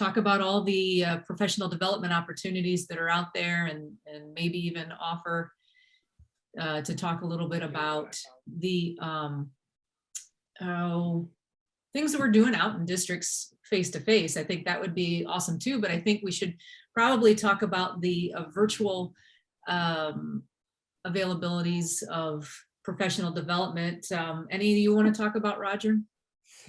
talk about all the professional development opportunities that are out there, and maybe even offer to talk a little bit about the things that we're doing out in districts face to face. I think that would be awesome too, but I think we should probably talk about the virtual availabilities of professional development. Any of you want to talk about, Roger?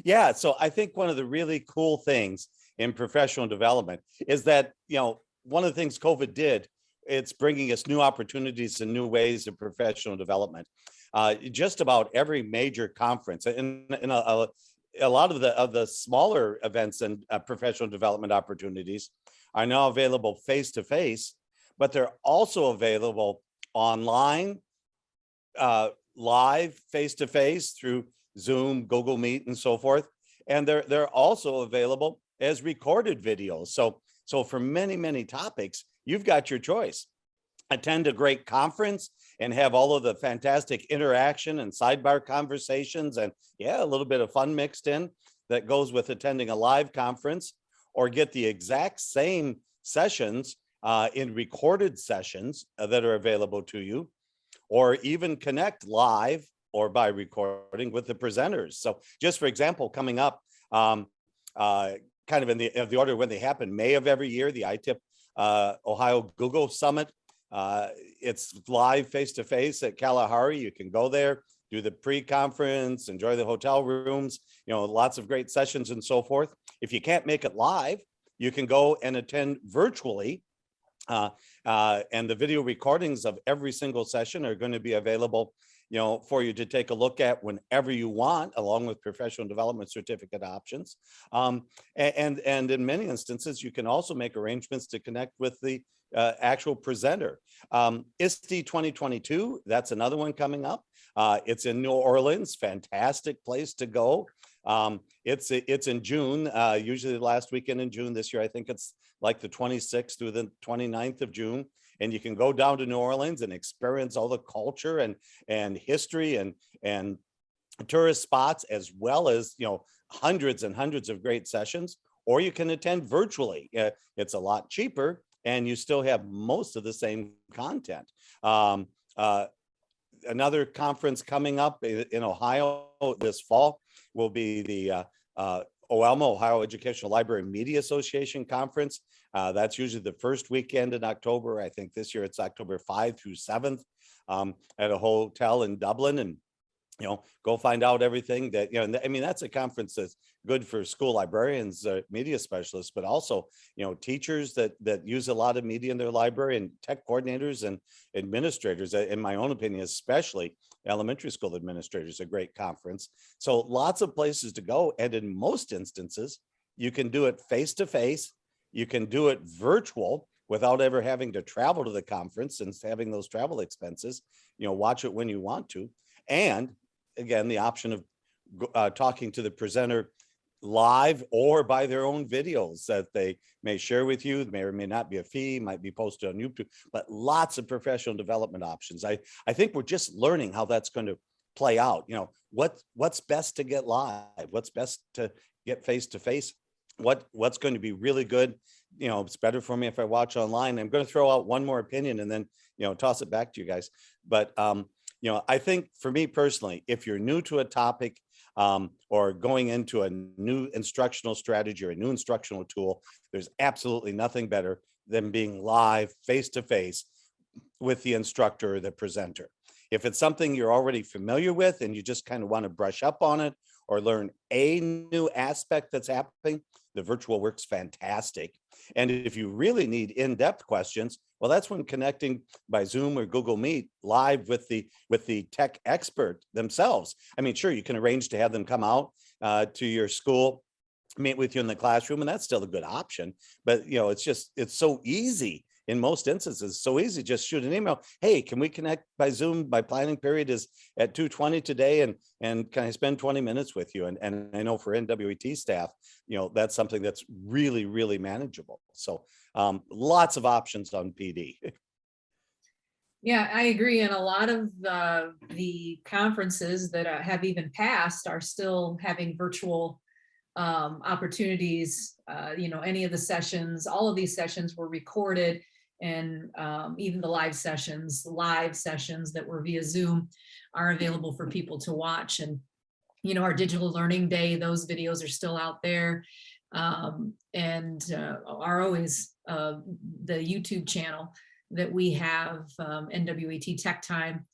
Yeah, so I think one of the really cool things in professional development is that, one of the things COVID did, it's bringing us new opportunities and new ways of professional development. Just about every major conference and a lot of the smaller events and professional development opportunities are now available face to face, but they're also available online, live face to face through Zoom, Google Meet, and so forth. And they're also available as recorded videos. So for many topics, you've got your choice. Attend a great conference and have all of the fantastic interaction and sidebar conversations and a little bit of fun mixed in that goes with attending a live conference, or get the exact same sessions in recorded sessions that are available to you, or even connect live or by recording with the presenters. So just for example, coming up, kind of in the order when they happen, May of every year, the ITIP Ohio Google Summit. It's live face-to-face at Kalahari. You can go there, do the pre-conference, enjoy the hotel rooms, lots of great sessions and so forth. If you can't make it live, you can go and attend virtually. And the video recordings of every single session are going to be available, for you to take a look at whenever you want, along with professional development certificate options. And in many instances, you can also make arrangements to connect with the actual presenter. ISTE 2022, that's another one coming up. It's in New Orleans, fantastic place to go. It's in June, usually the last weekend in June. This year, I think it's like the 26th through the 29th of June. And you can go down to New Orleans and experience all the culture and history and tourist spots, as well as, hundreds and hundreds of great sessions. Or you can attend virtually. It's a lot cheaper, and you still have most of the same content. Another conference coming up in Ohio this fall will be the OELMA, Ohio Educational Library Media Association Conference. That's usually the first weekend in October. I think this year it's October 5th through 7th at a hotel in Dublin. And go find out everything that, I mean, that's a conference that's good for school librarians, media specialists, but also, teachers that use a lot of media in their library, and tech coordinators and administrators. In my own opinion, especially elementary school administrators, a great conference. So lots of places to go. And in most instances, you can do it face to face. You can do it virtual without ever having to travel to the conference and having those travel expenses. Watch it when you want to. And again, the option of talking to the presenter live or by their own videos that they may share with you. May or may not be a fee, might be posted on YouTube, but lots of professional development options. I think we're just learning how that's going to play out. What's best to get live? What's best to get face to face? What's going to be really good? It's better for me if I watch online. I'm going to throw out one more opinion and then, toss it back to you guys. But, I think for me personally, if you're new to a topic or going into a new instructional strategy or a new instructional tool, there's absolutely nothing better than being live face to face with the instructor or the presenter. If it's something you're already familiar with and you just kind of want to brush up on it or learn a new aspect that's happening, the virtual works fantastic. And if you really need in-depth questions, well, that's when connecting by Zoom or Google Meet live with the tech expert themselves. I mean, sure, you can arrange to have them come out to your school, meet with you in the classroom, and that's still a good option. But it's so easy. In most instances, so easy, just shoot an email. Hey, can we connect by Zoom? My planning period is at 2:20 today, and can I spend 20 minutes with you? And I know for NWET staff, that's something that's really, really manageable. So lots of options on PD. Yeah, I agree. And a lot of the conferences that have even passed are still having virtual opportunities, any of the sessions, all of these sessions were recorded, and even the live sessions that were via Zoom are available for people to watch. And, our digital learning day, those videos are still out there. And RO is the YouTube channel that we have, NWOET Tech Time,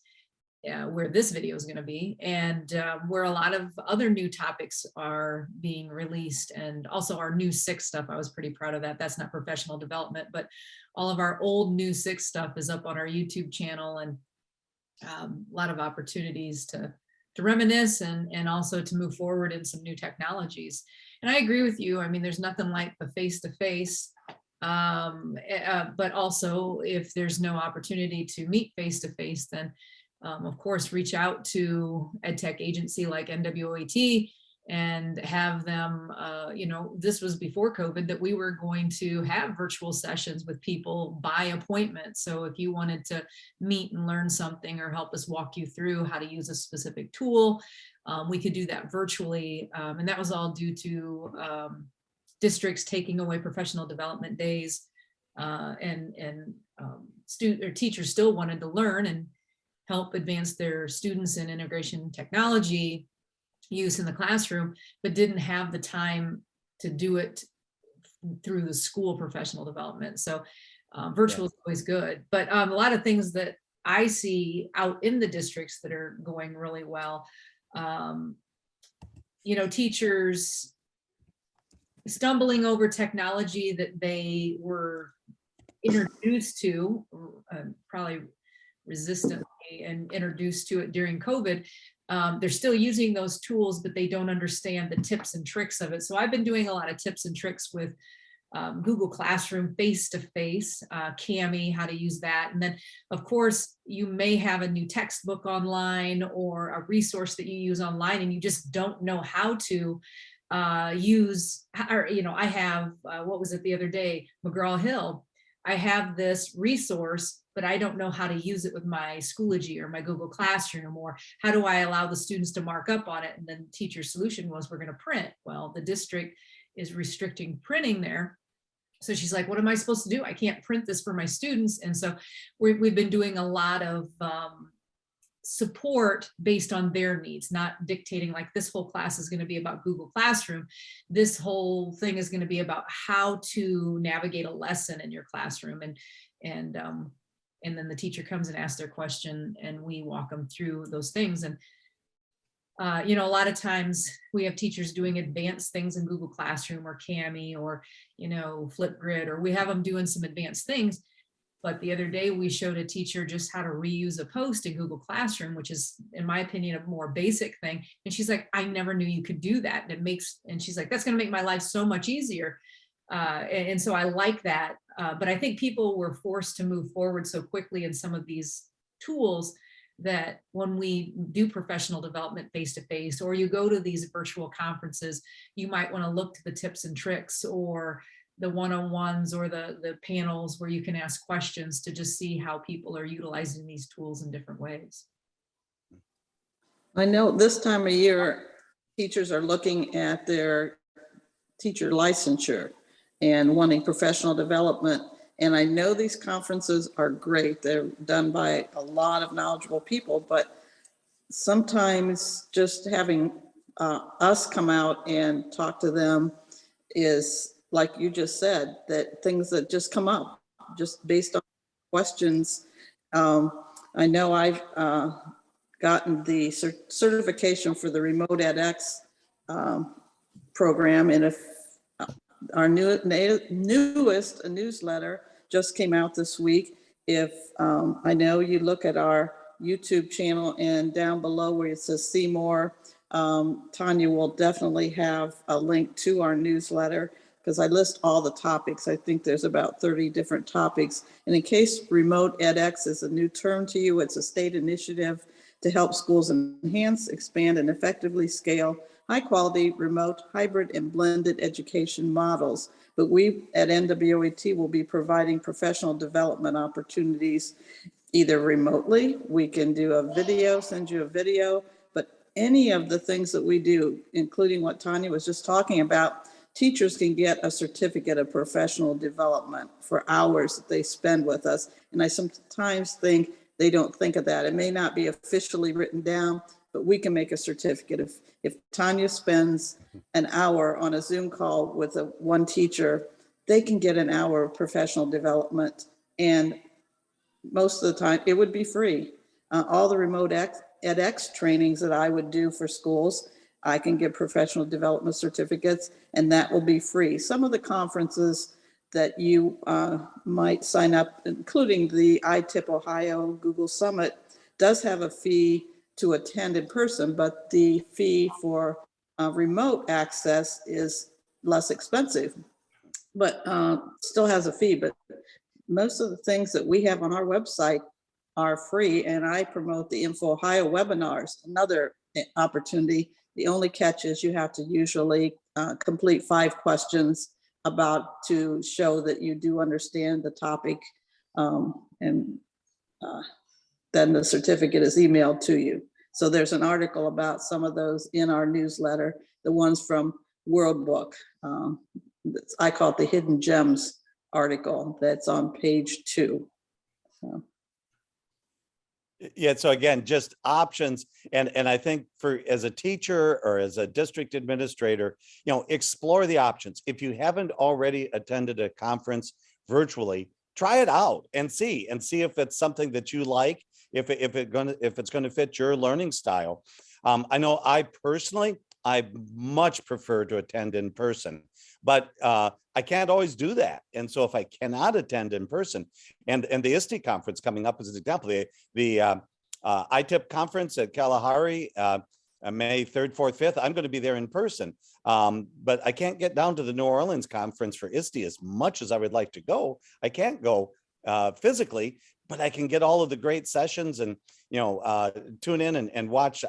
where this video is going to be, and where a lot of other new topics are being released, and also our new 6 stuff. I was pretty proud of that. That's not professional development, but all of our old new 6 stuff is up on our YouTube channel, and a lot of opportunities to reminisce and also to move forward in some new technologies. And I agree with you. I mean, there's nothing like the face-to-face, but also if there's no opportunity to meet face-to-face, then of course, reach out to EdTech agency like NWOET and have them, this was before COVID, that we were going to have virtual sessions with people by appointment. So if you wanted to meet and learn something or help us walk you through how to use a specific tool, we could do that virtually. And that was all due to districts taking away professional development days, and teachers still wanted to learn and help advance their students in integration technology use in the classroom, but didn't have the time to do it through the school professional development. So virtual is always good, but a lot of things that I see out in the districts that are going really well, teachers stumbling over technology that they were introduced to, probably resistantly, and introduced to it during COVID. They're still using those tools, but they don't understand the tips and tricks of it. So I've been doing a lot of tips and tricks with Google Classroom, face-to-face, Kami, how to use that. And then of course, you may have a new textbook online or a resource that you use online and you just don't know how to use, or, I have, what was it the other day, McGraw-Hill. I have this resource, but I don't know how to use it with my Schoology or my Google Classroom, or how do I allow the students to mark up on it? And then teacher's solution was, we're going to print. Well, the district is restricting printing there. So she's like, what am I supposed to do? I can't print this for my students. And so we've been doing a lot of support based on their needs, not dictating like this whole class is going to be about Google Classroom. This whole thing is going to be about how to navigate a lesson in your classroom. And then the teacher comes and asks their question and we walk them through those things. And a lot of times we have teachers doing advanced things in Google Classroom or Kami or, Flipgrid, or we have them doing some advanced things. But the other day we showed a teacher just how to reuse a post in Google Classroom, which is, in my opinion, a more basic thing. And she's like, I never knew you could do that. And she's like, that's going to make my life so much easier. And so I like that. But I think people were forced to move forward so quickly in some of these tools that when we do professional development face-to-face, or you go to these virtual conferences, you might want to look to the tips and tricks or the one-on-ones or the panels where you can ask questions to just see how people are utilizing these tools in different ways. I know this time of year, teachers are looking at their teacher licensure and wanting professional development. And I know these conferences are great. They're done by a lot of knowledgeable people, but sometimes just having us come out and talk to them is, like you just said, that things that just come up just based on questions. I know I've gotten the certification for the Remote edX program, and if our newest newsletter just came out this week. If I know you look at our YouTube channel and down below where it says see more, Tanya will definitely have a link to our newsletter because I list all the topics. I think there's about 30 different topics. And in case Remote edX is a new term to you, it's a state initiative to help schools enhance, expand, and effectively scale high-quality, remote, hybrid, and blended education models. But we at NWOET will be providing professional development opportunities either remotely. We can do a video, send you a video, but any of the things that we do, including what Tanya was just talking about, teachers can get a certificate of professional development for hours that they spend with us. And I sometimes think they don't think of that. It may not be officially written down, but we can make a certificate. If Tanya spends an hour on a Zoom call with one teacher, they can get an hour of professional development. And most of the time it would be free. All the remote edX trainings that I would do for schools, I can get professional development certificates, and that will be free. Some of the conferences that you might sign up, including the ITIP Ohio Google Summit, does have a fee to attend in person, but the fee for remote access is less expensive, but still has a fee. But most of the things that we have on our website are free, and I promote the Info Ohio webinars, another opportunity. The only catch is you have to usually complete 5 questions to show that you do understand the topic, and then the certificate is emailed to you. So there's an article about some of those in our newsletter, the ones from World Book. I call it the Hidden Gems article that's on page 2. So. Yeah, so again, just options. And I think as a teacher or as a district administrator, explore the options. If you haven't already attended a conference virtually, try it out and see if it's something that you like, if it's going to fit your learning style. I know I much prefer to attend in person, but I can't always do that. And so if I cannot attend in person, and the ISTE conference coming up as an example, the ITIP conference at Kalahari, May 3rd, 4th, 5th, I'm going to be there in person. But I can't get down to the New Orleans conference for ISTE as much as I would like to go. I can't go physically, but I can get all of the great sessions and, tune in and watch,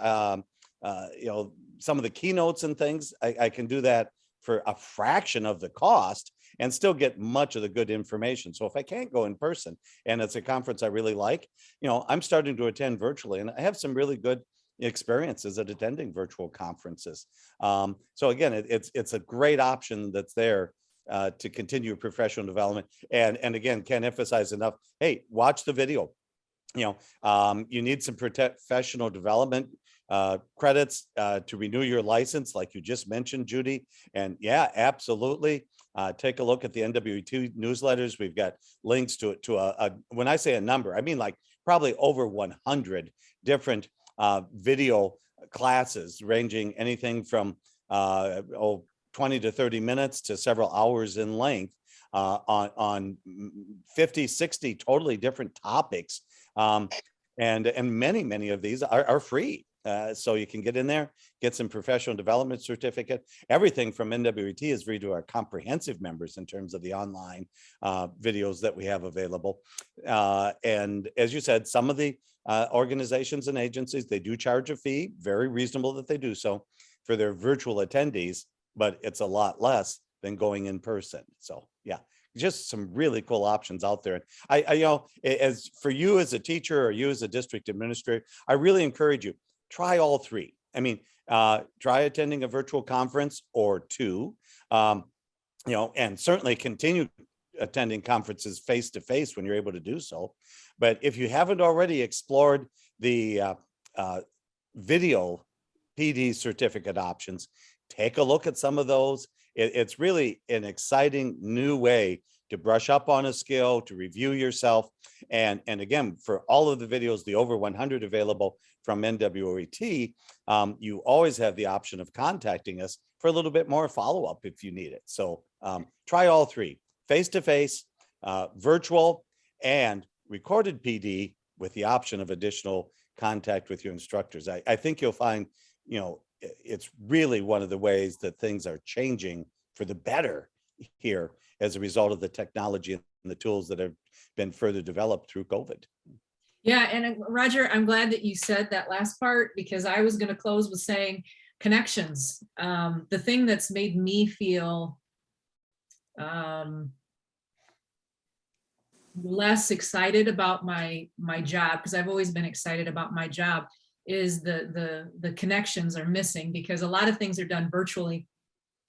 some of the keynotes and things. I can do that for a fraction of the cost and still get much of the good information. So if I can't go in person and it's a conference I really like, I'm starting to attend virtually, and I have some really good experiences at attending virtual conferences. So again, it's a great option that's there to continue professional development. And again, can't emphasize enough, hey, watch the video. You need some professional development credits to renew your license, like you just mentioned, Judy. And yeah, absolutely. Take a look at the NWOET newsletters. We've got links to when I say a number, I mean like probably over 100 different video classes, ranging anything from 20 to 30 minutes to several hours in length on 50, 60 totally different topics. And many of these are free. So you can get in there, get some professional development certificate. Everything from NWOET is free to our comprehensive members in terms of the online videos that we have available. And as you said, some of the organizations and agencies, they do charge a fee, very reasonable that they do so for their virtual attendees, but it's a lot less than going in person. So yeah, just some really cool options out there. As for you as a teacher or you as a district administrator, I really encourage you, try all 3. I mean, try attending a virtual conference or 2, and certainly continue attending conferences face-to-face when you're able to do so. But if you haven't already explored the video PD certificate options, take a look at some of those. It's really an exciting new way to brush up on a skill, to review yourself. And again, for all of the videos, the over 100 available from NWOET, you always have the option of contacting us for a little bit more follow-up if you need it. So try all 3, face-to-face, virtual, and recorded PD with the option of additional contact with your instructors. I think you'll find, it's really one of the ways that things are changing for the better here as a result of the technology and the tools that have been further developed through COVID. Yeah, and Roger, I'm glad that you said that last part, because I was going to close with saying connections. The thing that's made me feel less excited about my job, because I've always been excited about my job, is the connections are missing, because a lot of things are done virtually.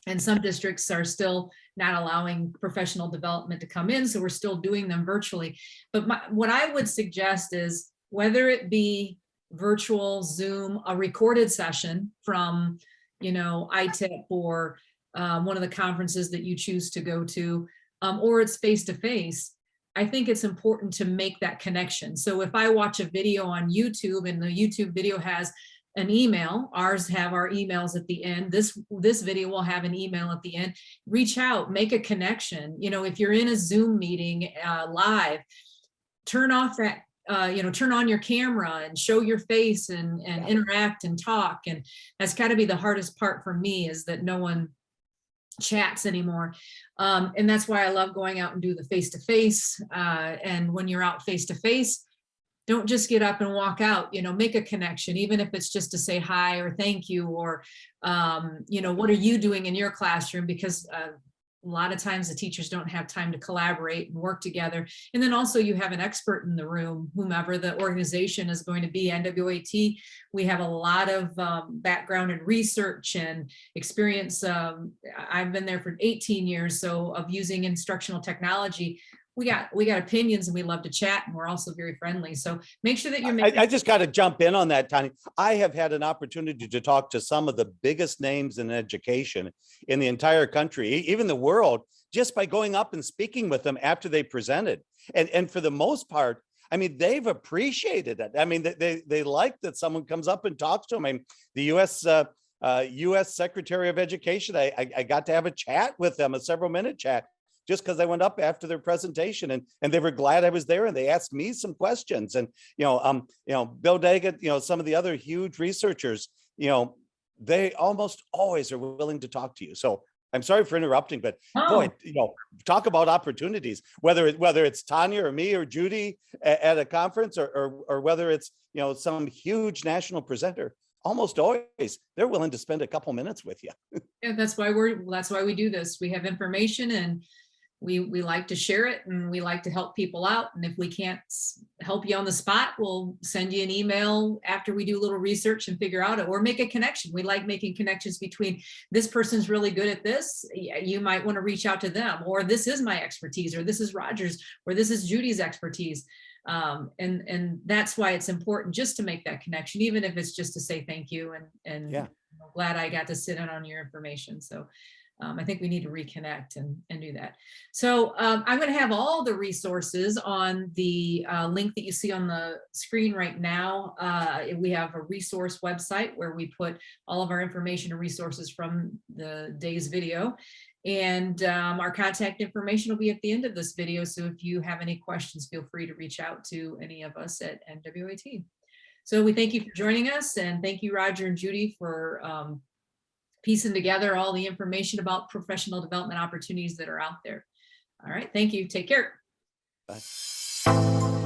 And some districts are still not allowing professional development to come in, so we're still doing them virtually. But what I would suggest is, whether it be virtual, Zoom, a recorded session from, ITIP or one of the conferences that you choose to go to, or it's face-to-face, I think it's important to make that connection. So if I watch a video on YouTube and the YouTube video has an email, ours have our emails at the end, this video will have an email at the end, reach out, make a connection. If you're in a Zoom meeting live, turn off that, turn on your camera and show your face and interact and talk. And that's got to be the hardest part for me, is that no one chats anymore. And that's why I love going out and do the face-to-face. And when you're out face-to-face, don't just get up and walk out, make a connection, even if it's just to say hi or thank you, or, what are you doing in your classroom? Because a lot of times the teachers don't have time to collaborate and work together. And then also you have an expert in the room, whomever the organization is going to be. NWOET, we have a lot of background in research and experience. I've been there for 18 years, so of using instructional technology. We got opinions, and we love to chat, and we're also very friendly. So make sure that you're making. I just got to jump in on that, Tanya. I have had an opportunity to talk to some of the biggest names in education in the entire country, even the world, just by going up and speaking with them after they presented. And for the most part, I mean, they've appreciated it. I mean, they like that someone comes up and talks to them. I mean, the U.S. Secretary of Education, I got to have a chat with them, a several-minute chat, just because I went up after their presentation, and they were glad I was there, and they asked me some questions. And Bill Daggett, some of the other huge researchers, they almost always are willing to talk to you. So I'm sorry for interrupting, but boy, talk about opportunities. Whether it's Tanya or me or Judy at a conference, or whether it's some huge national presenter. Almost always they're willing to spend a couple minutes with you. Yeah, that's why we do this. We have information, and we like to share it, and we like to help people out. And if we can't help you on the spot, we'll send you an email after we do a little research and figure out it, or make a connection. We like making connections between, this person's really good at this, you might want to reach out to them, or this is my expertise, or this is Roger's, or this is Judy's expertise. And that's why it's important just to make that connection, even if it's just to say thank you, and Yeah. I'm glad I got to sit in on your information. So I think we need to reconnect and do that. So I'm going to have all the resources on the link that you see on the screen right now. We have a resource website where we put all of our information and resources from the day's video. And our contact information will be at the end of this video. So if you have any questions, feel free to reach out to any of us at NWOET. So we thank you for joining us, and thank you, Roger and Judy, for piecing together all the information about professional development opportunities that are out there. All right, thank you. Take care. Bye.